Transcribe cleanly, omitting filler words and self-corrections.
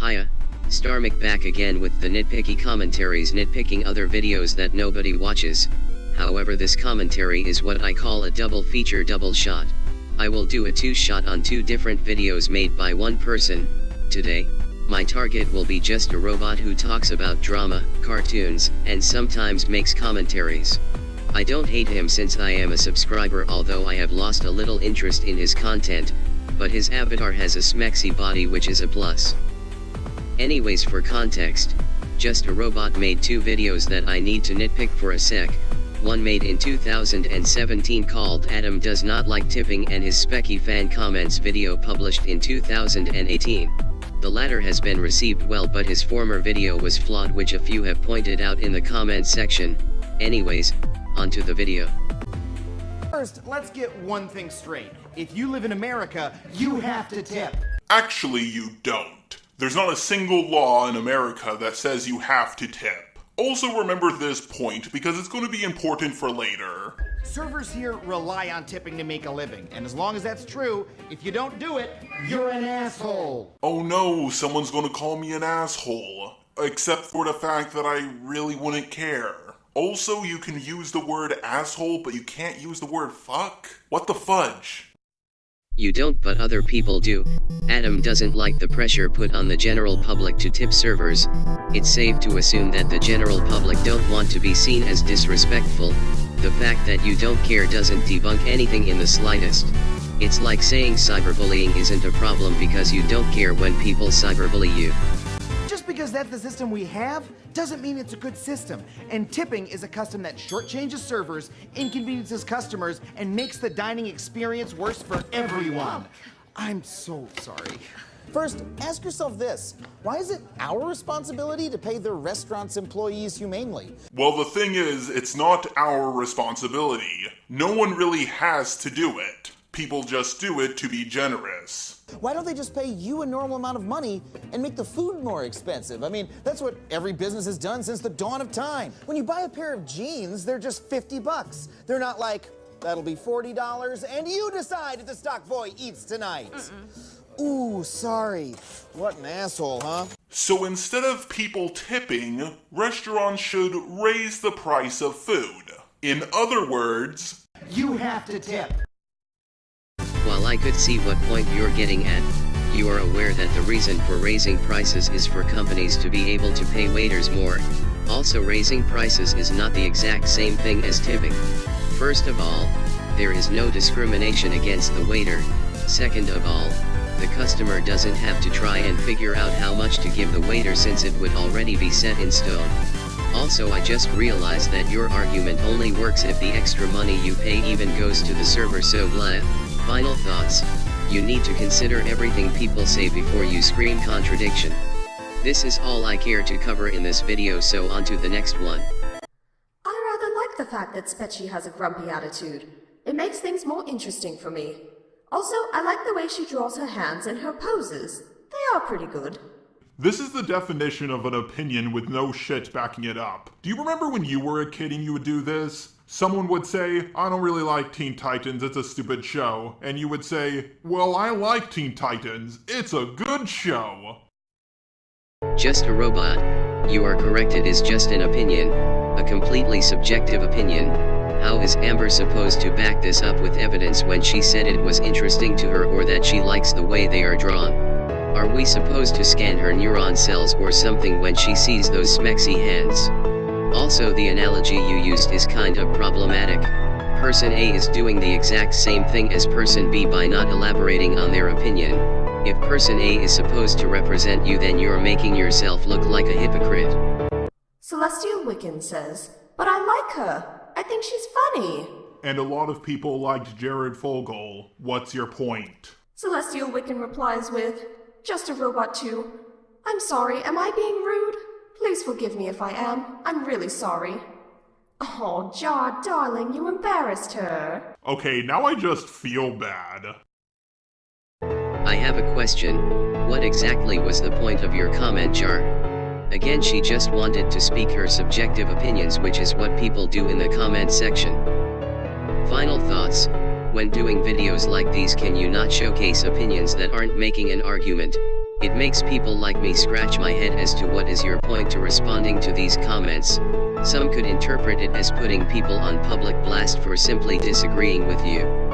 Hiya, Starmic back again with the nitpicky commentaries, nitpicking other videos that nobody watches. However, this commentary is what I call a double feature, double shot. I will do a two-shot on two different videos made by one person. Today, my target will be just a robot who talks about drama, cartoons, and sometimes makes commentaries. I don't hate him since I am a subscriber, although I have lost a little interest in his content, but his avatar has a smexy body, which is a plus. Anyways, for context, Just a Robot made two videos that I need to nitpick for a sec. One made in 2017 called Adam Does Not Like Tipping, and his spechie fan comments video published in 2018. The latter has been received well, but his former video was flawed, which a few have pointed out in the comment section. Anyways, onto the video. First, let's get one thing straight. If you live in America, you have to tip. Actually, you don't. There's not a single law in America that says you have to tip. Also remember this point, because it's going to be important for later. Servers here rely on tipping to make a living, and as long as that's true, if you don't do it, you're an asshole. Oh no, someone's going to call me an asshole. Except for the fact that I really wouldn't care. Also, you can use the word asshole, but you can't use the word fuck? What the fudge? You don't, but other people do. Adam doesn't like the pressure put on the general public to tip servers. It's safe to assume that the general public don't want to be seen as disrespectful. The fact that you don't care doesn't debunk anything in the slightest. It's like saying cyberbullying isn't a problem because you don't care when people cyberbully you. Just because that's the system we have, doesn't mean it's a good system. And tipping is a custom that shortchanges servers, inconveniences customers, and makes the dining experience worse for everyone. I'm so sorry. First, ask yourself this. Why is it our responsibility to pay the restaurant's employees humanely? Well, the thing is, it's not our responsibility. No one really has to do it. People just do it to be generous. Why don't they just pay you a normal amount of money and make the food more expensive? I mean, that's what every business has done since the dawn of time. When you buy a pair of jeans, they're just $50. They're not like, that'll be $40 and you decide if the stock boy eats tonight. Ooh, sorry. What an asshole, huh? So instead of people tipping, restaurants should raise the price of food. In other words, you have to tip. While I could see what point you're getting at, you are aware that the reason for raising prices is for companies to be able to pay waiters more. Also, raising prices is not the exact same thing as tipping. First of all, there is no discrimination against the waiter. Second of all, the customer doesn't have to try and figure out how much to give the waiter since it would already be set in stone. Also, I just realized that your argument only works if the extra money you pay even goes to the server, so blah. Final thoughts. You need to consider everything people say before you scream contradiction. This is all I care to cover in this video, so on to the next one. I rather like the fact that Spechie has a grumpy attitude. It makes things more interesting for me. Also, I like the way she draws her hands and her poses. They are pretty good. this is the definition of an opinion with no shit backing it up. Do you remember when you were a kid and you would do this? Someone would say, I don't really like Teen Titans, it's a stupid show. And you would say, well, I like Teen Titans, it's a good show. Just a Robot. You are correct, it is just an opinion. A completely subjective opinion. How is Amber supposed to back this up with evidence when she said it was interesting to her or that she likes the way they are drawn? Are we supposed to scan her neuron cells or something when she sees those smexy hands? Also, the analogy you used is kind of problematic. Person A is doing the exact same thing as person B by not elaborating on their opinion. If person A is supposed to represent you, then you're making yourself look like a hypocrite. Celestial Wiccan says, but I like her. I think she's funny. And a lot of people liked Jared Fogle. What's your point? Celestial Wiccan replies with, just a robot too. I'm sorry, am I being rude? Please forgive me if I am. I'm really sorry. Oh, Jar, darling, you embarrassed her. Okay, now I just feel bad. I have a question. What exactly was the point of your comment, Jar? Again, she just wanted to speak her subjective opinions, which is what people do in the comment section. Final thoughts. When doing videos like these, can you not showcase opinions that aren't making an argument? It makes people like me scratch my head as to what is your point to responding to these comments. Some could interpret it as putting people on public blast for simply disagreeing with you.